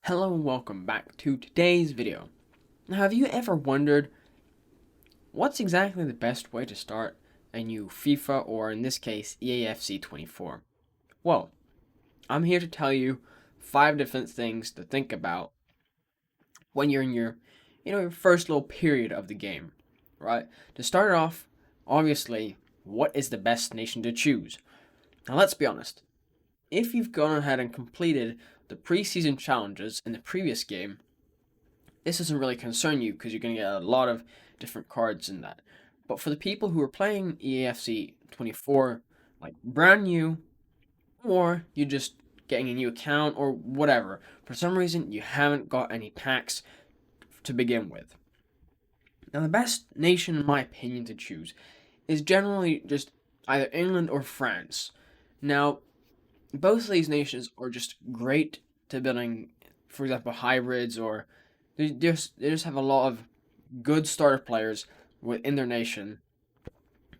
Hello and welcome back to today's video. Now, have you ever wondered what's exactly the best way to start a new FIFA, or in this case EAFC 24? Well, I'm here to tell you 5 different things to think about when you're in your first little period of the game, right? To start off, obviously, what is the best nation to choose? Now, let's be honest. If you've gone ahead and completed the preseason challenges in the previous game, this doesn't really concern you because you're going to get a lot of different cards in that. But for the people who are playing EAFC 24, like brand new, or you're just getting a new account or whatever, for some reason you haven't got any packs to begin with. Now, the best nation, in my opinion, to choose is generally just either England or France. Now, both of these nations are just great to building, for example, hybrids, or they just have a lot of good starter players within their nation.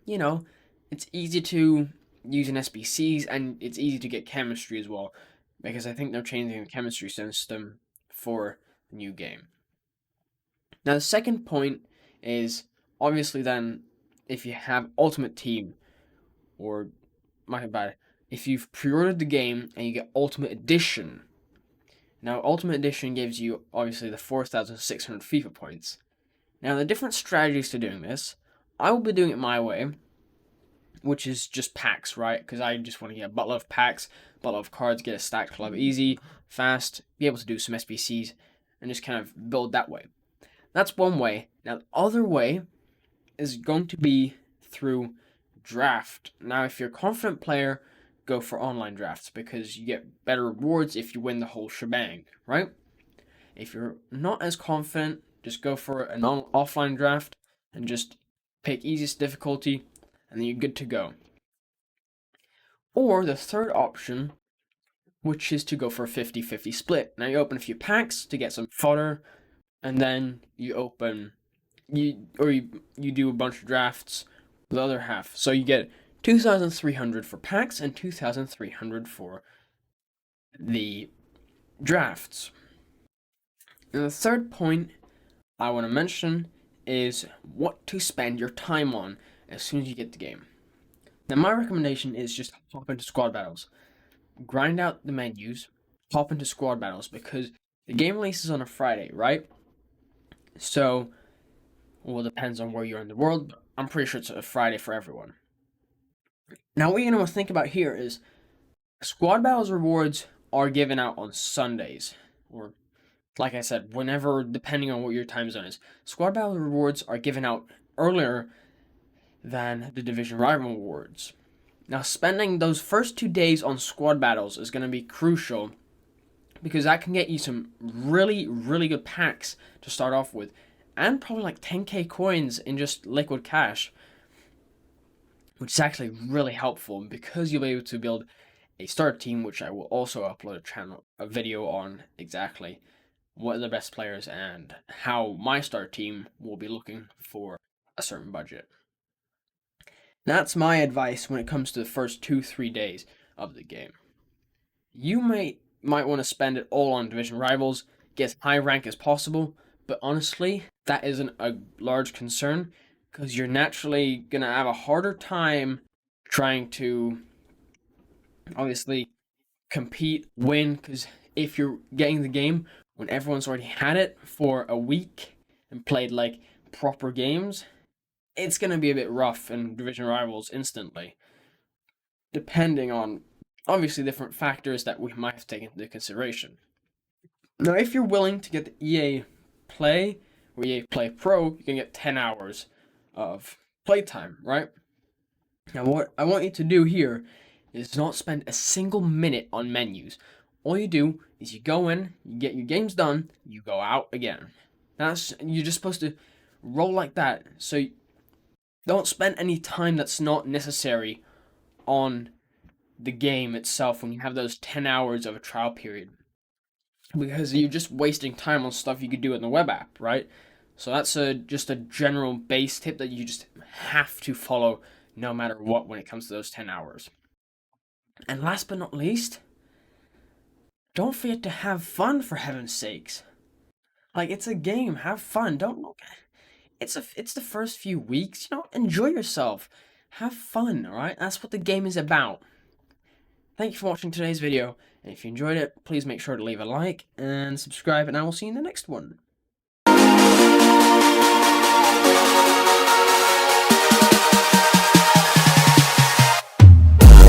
You know, it's easy to use in SBCs, and it's easy to get chemistry as well, because I think they're changing the chemistry system for the new game. Now, the second point is obviously then if you have Ultimate Team, or my bad, if you've pre-ordered the game and you get Ultimate Edition. Now, Ultimate Edition gives you obviously the 4,600 FIFA points. Now, the different strategies to doing this, I will be doing it my way, which is just packs, right? Because I just want to get a buttload of packs, buttload of cards, get a stacked club easy, fast, be able to do some SBCs, and just kind of build that way. That's one way. Now, the other way is going to be through draft. Now, if you're a confident player, go for online drafts because you get better rewards if you win the whole shebang, right? If you're not as confident, just go for an offline draft and just pick easiest difficulty, and then you're good to go. Or the third option, which is to go for a 50-50 split. Now, you open a few packs to get some fodder, and then you do a bunch of drafts with the other half. So you get 2,300 for packs and 2,300 for the drafts. And the third point I want to mention is what to spend your time on as soon as you get the game. Now, my recommendation is just hop into squad battles. Grind out the menus, hop into squad battles, because the game releases on a Friday, right? So, well, it depends on where you're in the world, but I'm pretty sure it's a Friday for everyone. Now, what you're going to want to think about here is squad battles rewards are given out on Sundays, or like I said, whenever, depending on what your time zone is. Squad battle rewards are given out earlier than the division rival rewards. Now, spending those first 2 days on squad battles is going to be crucial because that can get you some really, really good packs to start off with, and probably like 10k coins in just liquid cash, which is actually really helpful because you'll be able to build a starter team, which I will also upload a video on exactly what are the best players and how my starter team will be looking for a certain budget. That's my advice when it comes to the first 2-3 days of the game. You might want to spend it all on division rivals, get as high rank as possible, but honestly, that isn't a large concern because you're naturally going to have a harder time trying to obviously compete, win, because if you're getting the game when everyone's already had it for a week and played like proper games, it's going to be a bit rough in division rivals instantly, depending on obviously different factors that we might have taken into consideration. Now, if you're willing to get the EA Play or EA Play Pro, you can get 10 hours of playtime, right? Now, what I want you to do here is not spend a single minute on menus. All you do is you go in, you get your games done, you go out again. You're just supposed to roll like that. So don't spend any time that's not necessary on the game itself when you have those 10 hours of a trial period, because you're just wasting time on stuff you could do in the web app, right? So that's just a general base tip that you just have to follow no matter what when it comes to those 10 hours. And last but not least, don't forget to have fun, for heaven's sakes. Like, it's a game, have fun. Don't look. It's the first few weeks, enjoy yourself. Have fun, alright? That's what the game is about. Thank you for watching today's video, and if you enjoyed it, please make sure to leave a like and subscribe, and I will see you in the next one.